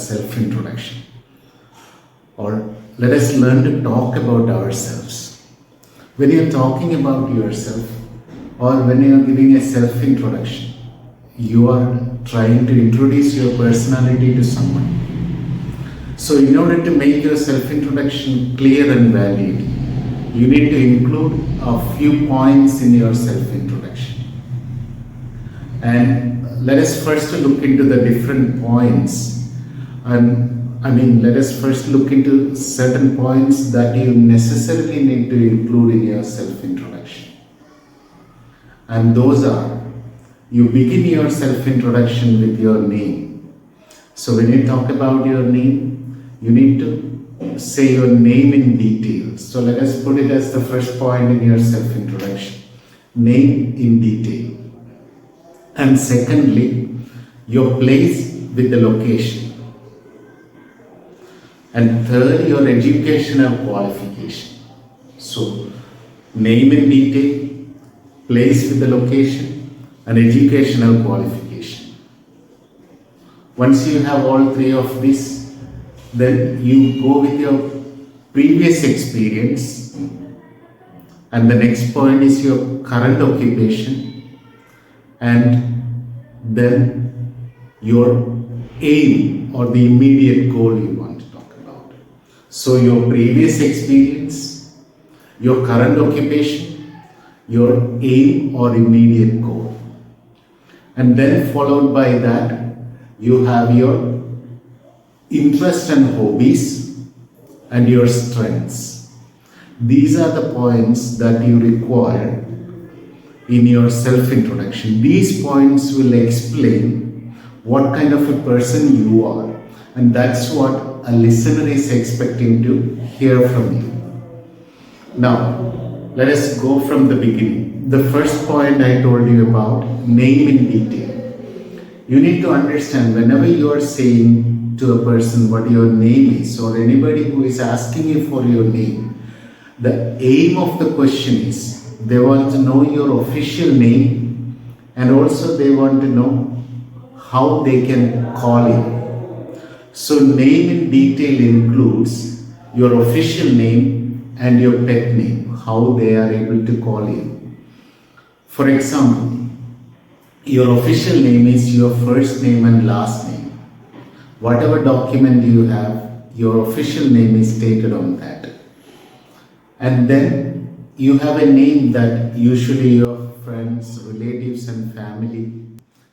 self-introduction, or let us learn to talk about ourselves. When you're talking about yourself or when you're giving a self-introduction, you are trying to introduce your personality to someone. So in order to make your self-introduction clear and valid, you need to include a few points in your self-introduction. And let us first look into the different points. Let us first look into certain points that you necessarily need to include in your self-introduction. And those are, you begin your self-introduction with your name. So when you talk about your name, you need to say your name in detail. So let us put it as the first point in your self-introduction. Name in detail. And secondly, your place with the location. And third, your educational qualification. So, name in detail, place with the location, and educational qualification. Once you have all three of these, then you go with your previous experience, and the next point is your current occupation, and then your aim or the immediate goal you want to talk about. So your previous experience, your current occupation, your aim or immediate goal. And then followed by that, you have your interest and hobbies and your strengths. These are the points that you require in your self-introduction. These points will explain what kind of a person you are, and that's what a listener is expecting to hear from you. Now, let us go from the beginning. The first point I told you about, name in detail. You need to understand whenever you are saying to a person what your name is, or anybody who is asking you for your name, the aim of the question is they want to know your official name, and also they want to know how they can call you. So name in detail includes your official name and your pet name, how they are able to call you. For example, your official name is your first name and last name. Whatever document you have, your official name is stated on that. And then you have a name that usually your friends, relatives and family,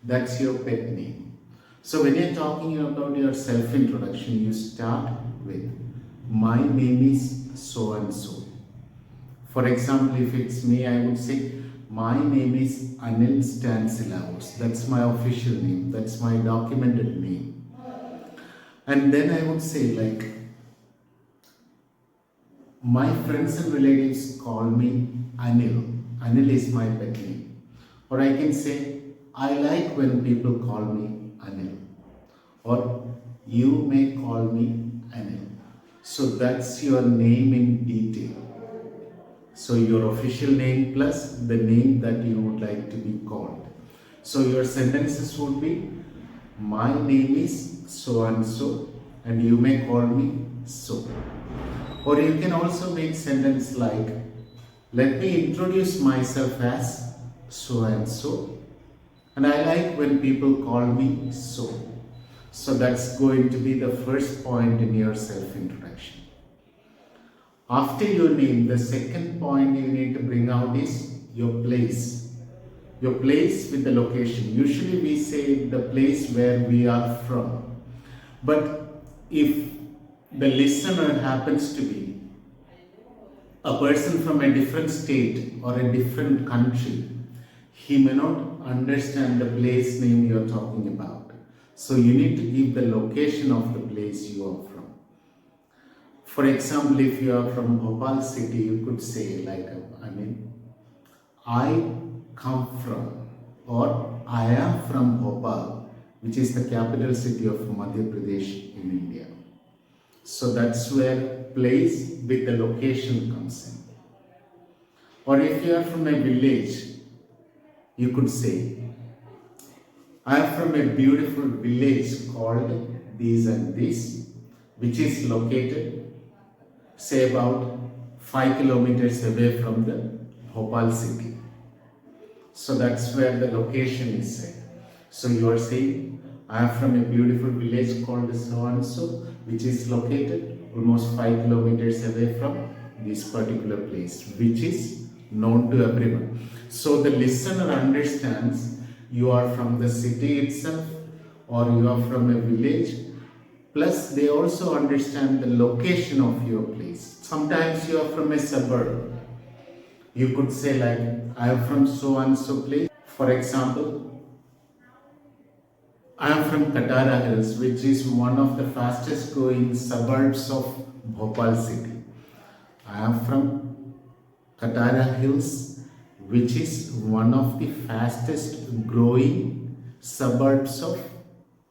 that's your pet name. So when you're talking about your self-introduction, you start with, my name is so and so. For example, if it's me, I would say, my name is Anil Stansilaos. That's my official name. That's my documented name. And then I would say, like, my friends and relatives call me Anil. Anil is my pet name. Or I can say, I like when people call me Anil. Or you may call me Anil. So that's your name in detail. So your official name plus the name that you would like to be called. So your sentences would be, my name is so and so, and you may call me so. Or you can also make sentence like, let me introduce myself as so and so, and I like when people call me so. So that's going to be the first point in your self-introduction. After your name, the second point you need to bring out is your place. Your place with the location. Usually we say the place where we are from. But if the listener happens to be a person from a different state or a different country, he may not understand the place name you are talking about. So you need to give the location of the place you are from. For example, if you are from Bhopal city, you could say like, I come from, or I am from Bhopal, which is the capital city of Madhya Pradesh in India. So that's where place with the location comes in. Or if you are from a village, you could say, I am from a beautiful village called these and these, which is located say about 5 kilometers away from the Bhopal city. So that's where the location is said. So you are saying, I am from a beautiful village called so and so, which is located almost 5 kilometers away from this particular place, which is known to everyone. So the listener understands you are from the city itself or you are from a village. Plus, they also understand the location of your place. Sometimes you are from a suburb. You could say like, I am from so and so place. For example, I am from Katara Hills, which is one of the fastest growing suburbs of Bhopal city. I am from Katara Hills, which is one of the fastest growing suburbs of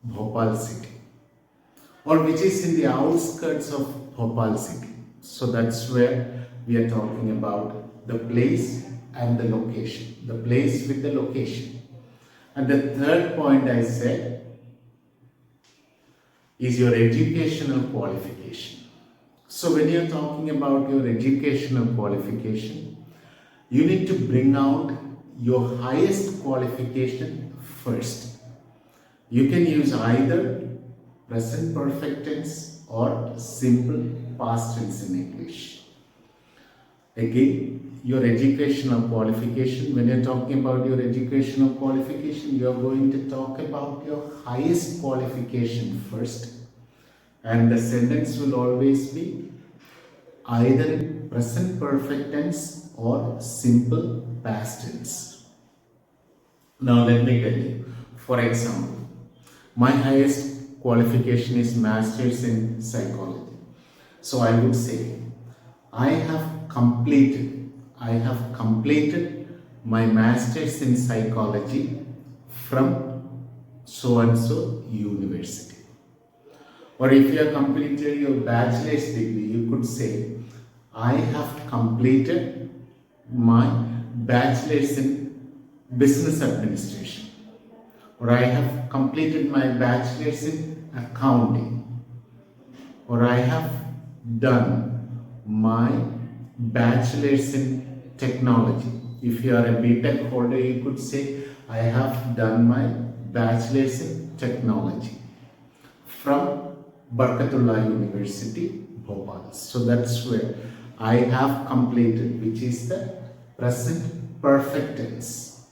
Bhopal city, or which is in the outskirts of Bhopal city. So that's where we are talking about the place and the location, the place with the location. And the third point I said is your educational qualification. So when you are talking about your educational qualification, you need to bring out your highest qualification first. You can use either present perfect tense or simple past tense in English. Again, your educational qualification, when you're talking about your educational qualification, you are going to talk about your highest qualification first. And the sentence will always be either in present perfect tense or simple past tense. Now let me tell you. For example, my highest qualification is Masters in Psychology. So I would say, I have completed my Masters in Psychology from so and so university. Or if you have completed your bachelor's degree, you could say, I have completed my bachelor's in business administration. Or I have completed my bachelor's in accounting. Or I have done my bachelor's in technology. If you are a BTech holder, you could say, I have done my bachelor's in technology from Barkatullah University, Bhopal. So that's where I have completed, which is the present perfect tense.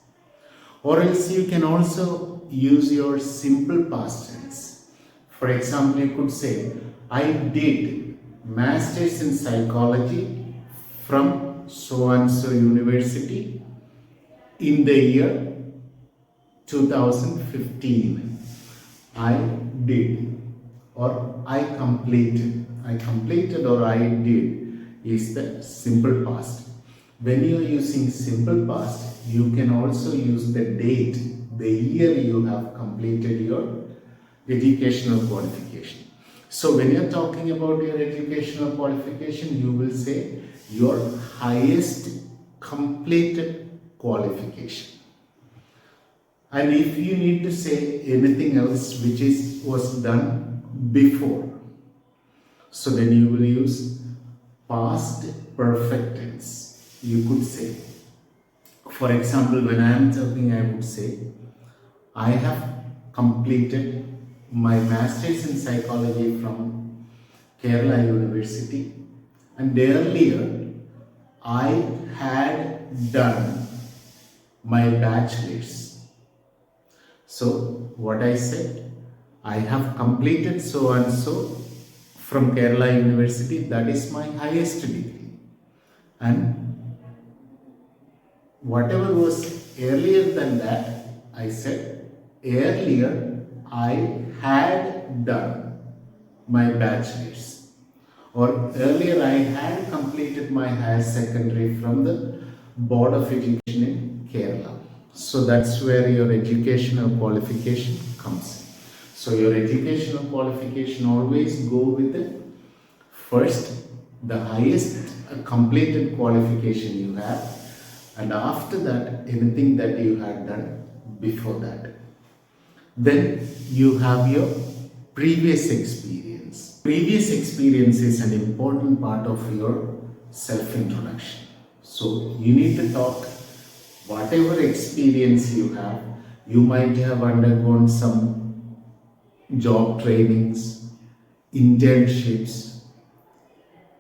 Or else you can also use your simple past tense. For example, you could say, I did Masters in Psychology from so and so university in the year 2015. I did, or I completed. I completed or I did is the simple past. When you are using simple past, you can also use the date, the year you have completed your educational qualification. So when you are talking about your educational qualification, you will say your highest completed qualification. And if you need to say anything else which was done before, so then you will use past perfect tense. You could say, for example, when I am talking, I would say, I have completed my Masters in Psychology from Kerala University, and earlier I had done my bachelor's. So what I said, I have completed so and so from Kerala University, that is my highest degree. And whatever was earlier than that, I said, earlier I had done my bachelor's. Or earlier I had completed my higher secondary from the Board of Education in Kerala. So that's where your educational qualification comes in. So your educational qualification always go with the first, the highest completed qualification you have, and after that anything that you had done before that. Then you have your previous experience. Previous experience is an important part of your self-introduction. So you need to talk whatever experience you have. You might have undergone some job trainings, internships,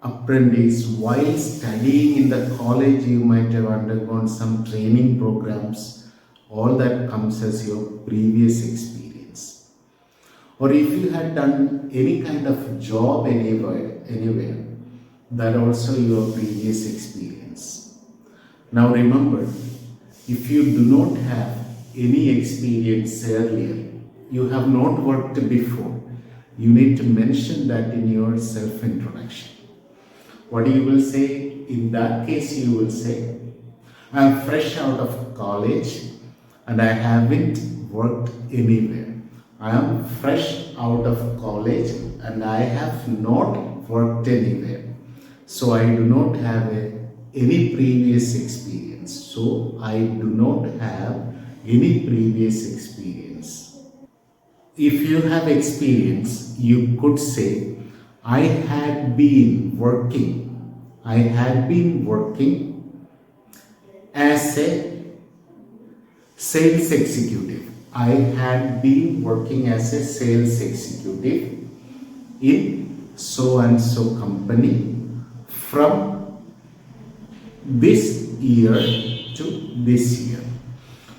apprentice. While studying in the college, you might have undergone some training programs. All that comes as your previous experience. Or if you had done any kind of job anywhere, that also your previous experience. Now remember, if you do not have any experience earlier, you have not worked before, you need to mention that in your self-introduction. What you will say? In that case, you will say, I am fresh out of college and I haven't worked anywhere. I am fresh out of college and I have not worked anywhere. So I do not have any previous experience. So I do not have any previous experience. If you have experience, you could say, I had been working as a sales executive. I had been working as a sales executive in so and so company from this year to this year.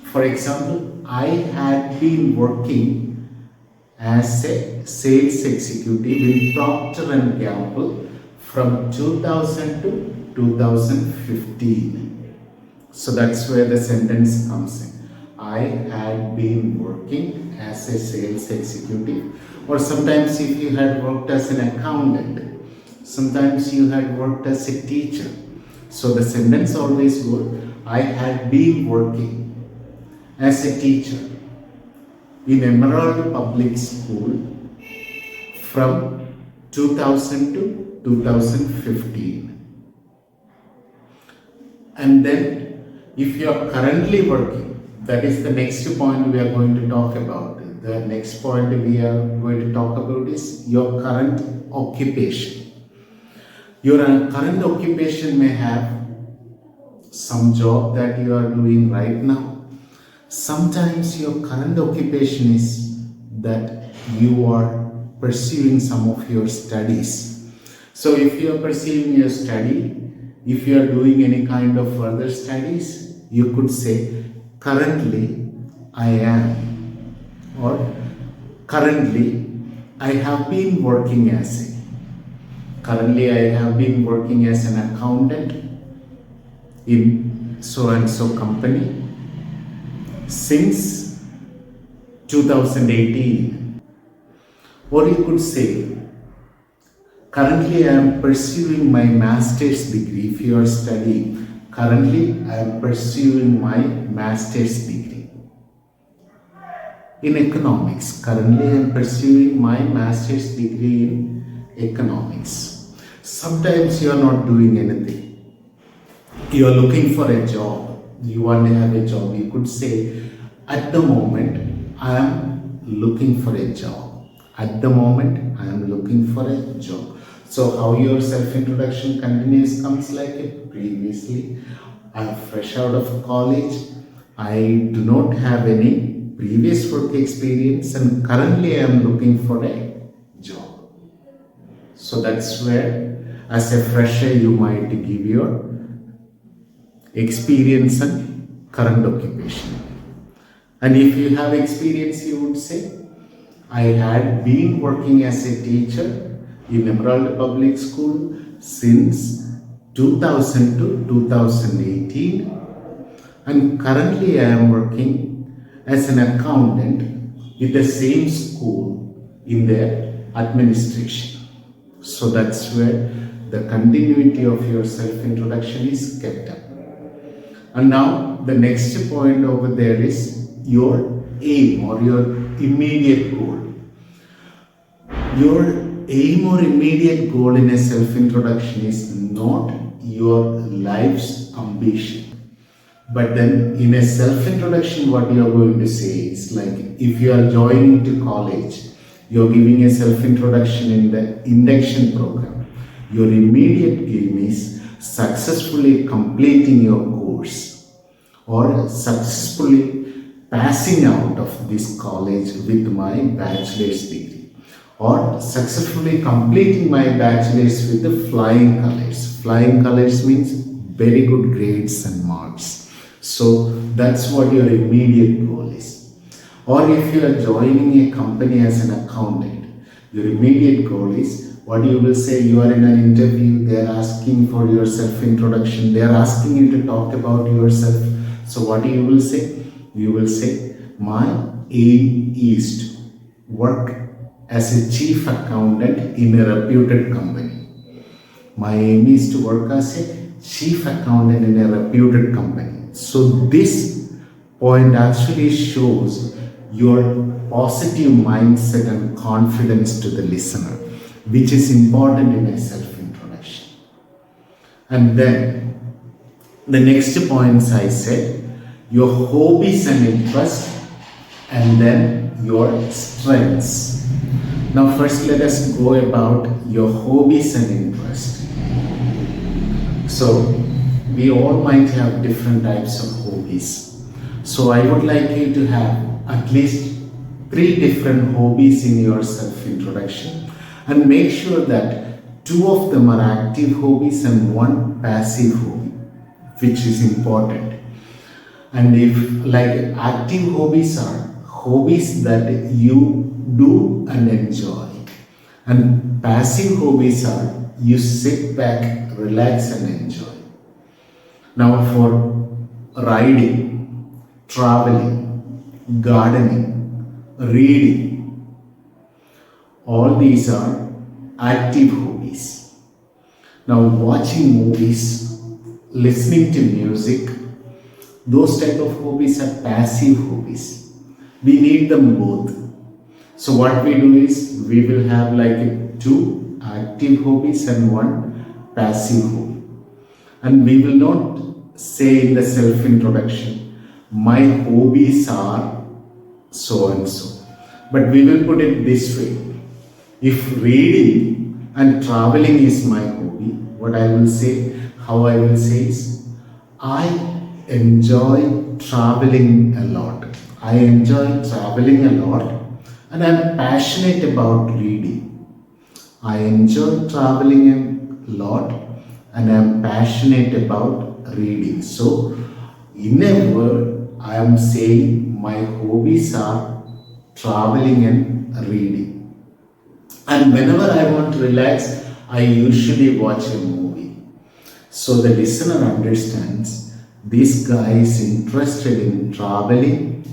For example, I had been working as a sales executive in Procter & Gamble from 2000 to 2015. So that's where the sentence comes in. I had been working as a sales executive, or sometimes if you had worked as an accountant, sometimes you had worked as a teacher. So the sentence always goes, I had been working as a teacher in Emerald Public School from 2000 to 2015. And then if you are currently working, that is the next point we are going to talk about. The next point we are going to talk about is your current occupation. Your current occupation may have some job that you are doing right now. Sometimes your current occupation is that you are pursuing some of your studies. So if you are pursuing your study, if you are doing any kind of further studies, you could say, currently I am, or currently I have been working as a. Currently I have been working as an accountant in so and so company since 2018. Or you could say, currently I am pursuing my master's degree. If you are studying, currently I am pursuing my master's degree in economics. Currently I am pursuing my master's degree in economics. Sometimes you are not doing anything. You are looking for a job. You want to have a job. You could say, at the moment I am looking for a job. At the moment I am looking for a job. So how your self-introduction continues comes like it. Previously, I am fresh out of college. I do not have any previous work experience and currently I am looking for a job. So that's where as a fresher you might give your experience and current occupation. And if you have experience, you would say, I had been working as a teacher in Emerald Public School since 2000 to 2018, and currently I am working as an accountant with the same school in their administration. So that's where the continuity of your self-introduction is kept up. And now the next point over there is your aim or your immediate goal. Your aim or immediate goal in a self-introduction is not your life's ambition. But then in a self-introduction, what you are going to say is like, if you are joining to college, you're giving a self-introduction in the induction program. Your immediate aim is successfully completing your course or successfully passing out of this college with my bachelor's degree or successfully completing my bachelor's with the flying colors. Flying colors means very good grades and marks. So that's what your immediate goal is. Or if you are joining a company as an accountant, your immediate goal is what you will say. You are in an interview, they are asking for your self-introduction, they are asking you to talk about yourself. So what you will say? You will say, my aim is to work as a chief accountant in a reputed company. My aim is to work as a chief accountant in a reputed company. So this point actually shows your positive mindset and confidence to the listener, which is important in a self-introduction. And then the next points I said, your hobbies and interests, and then your strengths. Now first let us go about your hobbies and interests. So we all might have different types of hobbies. So I would like you to have at least 3 different hobbies in your self-introduction, and make sure that 2 of them are active hobbies and 1 passive hobby, which is important. And if like active hobbies are hobbies that you do and enjoy, and passive hobbies are you sit back, relax and enjoy. Now for riding, traveling, gardening, reading, all these are active hobbies. Now watching movies, listening to music, those type of hobbies are passive hobbies. We need them both. So what we do is we will have like 2 active hobbies and 1 passive hobby. And we will not say in the self-introduction, my hobbies are so and so. But we will put it this way. If reading and traveling is my hobby, what I will say, how I will say is, I enjoy traveling a lot. I enjoy traveling a lot and I am passionate about reading. I enjoy traveling a lot and I am passionate about reading. So, in a word, I am saying my hobbies are traveling and reading. And whenever I want to relax, I usually watch a movie. So the listener understands this guy is interested in traveling,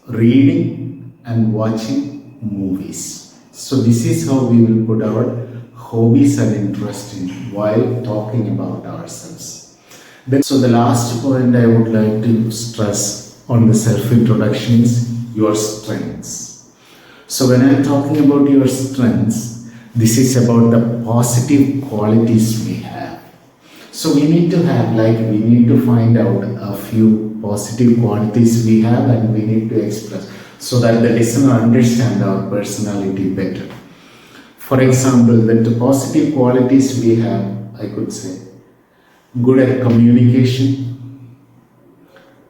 reading and watching movies. So this is how we will put our hobbies and interest in while talking about ourselves. So the last point I would like to stress on the self-introduction is your strengths. So when I am talking about your strengths, this is about the positive qualities we have. So we need to have, we need to find out a few positive qualities we have and we need to express so that the listener understands our personality better. For example, the positive qualities we have, I could say, good at communication,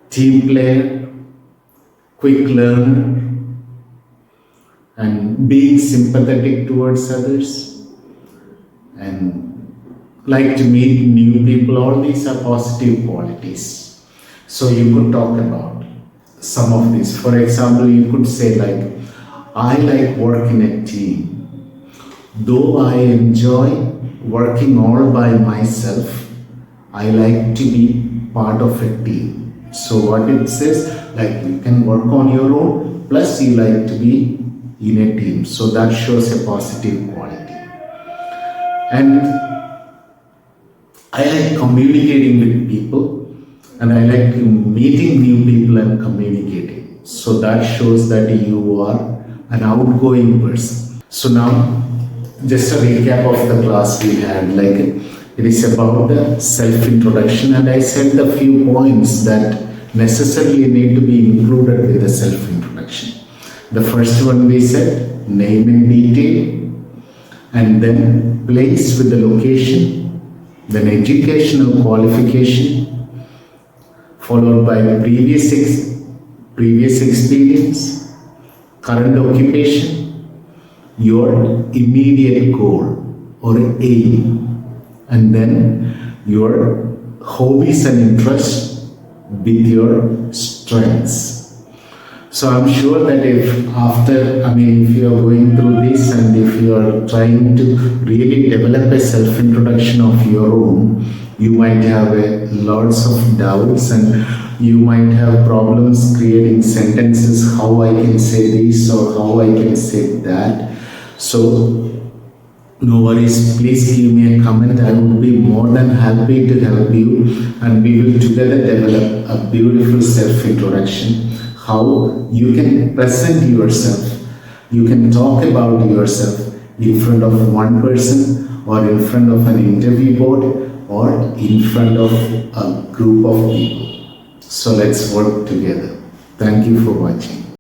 team player, quick learner, and being sympathetic towards others, and like to meet new people. All these are positive qualities. So you could talk about some of these. For example, you could say I like work in a team. Though I enjoy working all by myself, I like to be part of a team. So what it says, you can work on your own, plus you like to be in a team. So that shows a positive quality. And I like communicating with people, and I like meeting new people and communicating. So that shows that you are an outgoing person. So now, just a recap of the class we had. It is about the self-introduction, and I said the few points that necessarily need to be included with the self-introduction. The first one we said name in detail, and then place with the location, then educational qualification, followed by previous experience, current occupation, your immediate goal or aim, and then your hobbies and interests with your strengths. So I'm sure that if you are going through this and if you are trying to really develop a self-introduction of your own, you might have lots of doubts and you might have problems creating sentences, how I can say this or how I can say that. So no worries, please give me a comment. I would be more than happy to help you, and we will together develop a beautiful self-introduction. How you can present yourself, you can talk about yourself in front of one person or in front of an interview board or in front of a group of people. So let's work together. Thank you for watching.